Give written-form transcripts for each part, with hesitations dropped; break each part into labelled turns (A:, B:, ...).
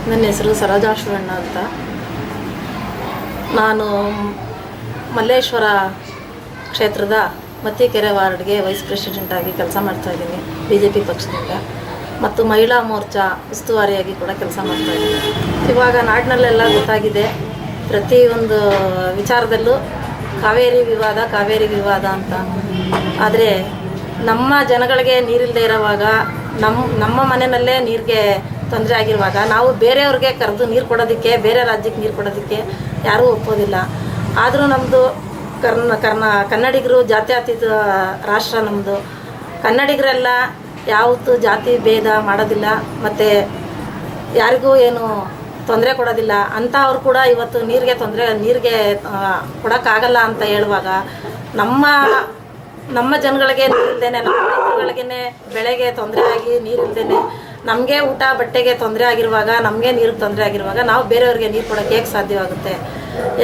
A: ನನ್ನ ಹೆಸರು ಸರೋಜಾ ಶಿವಣ್ಣ ಅಂತ. ನಾನು ಮಲ್ಲೇಶ್ವರ ಕ್ಷೇತ್ರದ ಮತ್ತಿಕೆರೆ ವಾರ್ಡ್ಗೆ ವೈಸ್ ಪ್ರೆಸಿಡೆಂಟಾಗಿ ಕೆಲಸ ಮಾಡ್ತಾಯಿದ್ದೀನಿ BJP ಪಕ್ಷದಿಂದ, ಮತ್ತು ಮಹಿಳಾ ಮೋರ್ಚಾ ಉಸ್ತುವಾರಿಯಾಗಿ ಕೂಡ ಕೆಲಸ ಮಾಡ್ತಾಯಿದ್ದೀನಿ. ಇವಾಗ ನಾಡಿನಲ್ಲೆಲ್ಲ ಗೊತ್ತಾಗಿದೆ, ಪ್ರತಿಯೊಂದು ವಿಚಾರದಲ್ಲೂ ಕಾವೇರಿ ವಿವಾದ ಅಂತ. ಆದರೆ ನಮ್ಮ ಜನಗಳಿಗೆ ನೀರಿಲ್ಲದೆ ಇರೋವಾಗ, ನಮ್ಮ ಮನೆಯಲ್ಲೇ ನೀರಿಗೆ ತೊಂದರೆ ಆಗಿರುವಾಗ ನಾವು ಬೇರೆಯವ್ರಿಗೆ ಕರೆದು ನೀರು ಕೊಡೋದಕ್ಕೆ, ಬೇರೆ ರಾಜ್ಯಕ್ಕೆ ನೀರು ಕೊಡೋದಕ್ಕೆ ಯಾರೂ ಒಪ್ಪೋದಿಲ್ಲ. ಆದರೂ ನಮ್ಮದು ಕನ್ನಡಿಗರು ಜಾತ್ಯತೀತ ರಾಷ್ಟ್ರ ನಮ್ಮದು. ಕನ್ನಡಿಗರೆಲ್ಲ ಯಾವತ್ತೂ ಜಾತಿ ಭೇದ ಮಾಡೋದಿಲ್ಲ, ಮತ್ತು ಯಾರಿಗೂ ಏನು ತೊಂದರೆ ಕೊಡೋದಿಲ್ಲ ಅಂತ. ಅವ್ರು ಕೂಡ ಇವತ್ತು ನೀರಿಗೆ ಕೊಡೋಕ್ಕಾಗಲ್ಲ ಅಂತ ಹೇಳುವಾಗ, ನಮ್ಮ ಜನಗಳಿಗೆ ನೀರಿಲ್ದೇನೆ, ನಮ್ಮ ರೈತರುಗಳಿಗೇ ಬೆಳೆಗೆ ತೊಂದರೆ ಆಗಿ ನೀರಿಲ್ದೇನೆ, ನಮಗೆ ಊಟ ಬಟ್ಟೆಗೆ ತೊಂದರೆ ಆಗಿರುವಾಗ, ನಮಗೆ ನೀರಿಗೆ ತೊಂದರೆ ಆಗಿರುವಾಗ ನಾವು ಬೇರೆಯವ್ರಿಗೆ ನೀರು ಕೊಡೋಕ್ಕೆ ಹೇಗೆ ಸಾಧ್ಯವಾಗುತ್ತೆ?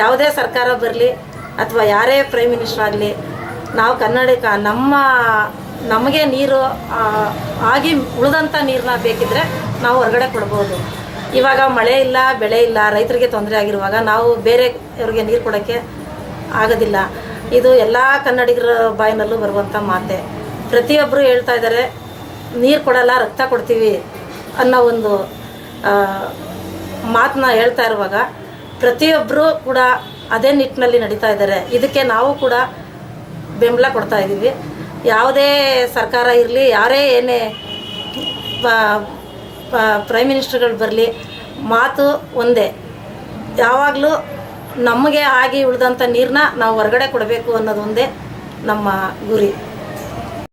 A: ಯಾವುದೇ ಸರ್ಕಾರ ಬರಲಿ ಅಥವಾ ಯಾರೇ ಪ್ರೈಮ್ ಮಿನಿಸ್ಟರ್ ಆಗಲಿ, ನಾವು ಕನ್ನಡಿಗ, ನಮಗೆ ನೀರು ಆಗಿ ಉಳಿದಂಥ ನೀರನ್ನ ಬೇಕಿದ್ದರೆ ನಾವು ಹೊರಗಡೆ ಕೊಡ್ಬೋದು. ಇವಾಗ ಮಳೆ ಇಲ್ಲ, ಬೆಳೆ ಇಲ್ಲ, ರೈತರಿಗೆ ತೊಂದರೆ ಆಗಿರುವಾಗ ನಾವು ಬೇರೆಯವ್ರಿಗೆ ನೀರು ಕೊಡೋಕ್ಕೆ ಆಗೋದಿಲ್ಲ. ಇದು ಎಲ್ಲ ಕನ್ನಡಿಗರ ಬಾಯಿನಲ್ಲೂ ಬರುವಂಥ ಮಾತೆ. ಪ್ರತಿಯೊಬ್ಬರು ಹೇಳ್ತಾ ಇದ್ದಾರೆ, ನೀರು ಕೊಡಲ್ಲ, ರಕ್ತ ಕೊಡ್ತೀವಿ ಅನ್ನೋ ಒಂದು ಮಾತನ್ನ ಹೇಳ್ತಾ ಇರುವಾಗ, ಪ್ರತಿಯೊಬ್ಬರು ಕೂಡ ಅದೇ ನಿಟ್ಟಿನಲ್ಲಿ ನಡೀತಾ ಇದ್ದಾರೆ. ಇದಕ್ಕೆ ನಾವು ಕೂಡ ಬೆಂಬಲ ಕೊಡ್ತಾ ಇದ್ದೀವಿ. ಯಾವುದೇ ಸರ್ಕಾರ ಇರಲಿ, ಯಾರೇ ಏನೇ ಪ್ರೈಮ್ ಮಿನಿಸ್ಟರ್ಗಳು ಬರಲಿ, ಮಾತು ಒಂದೇ, ಯಾವಾಗಲೂ ನಮಗೆ ಆಗಿ ಉಳಿದಂಥ ನೀರನ್ನ ನಾವು ಹೊರಗಡೆ ಕೊಡಬೇಕು ಅನ್ನೋದು ಒಂದೇ ನಮ್ಮ ಗುರಿ.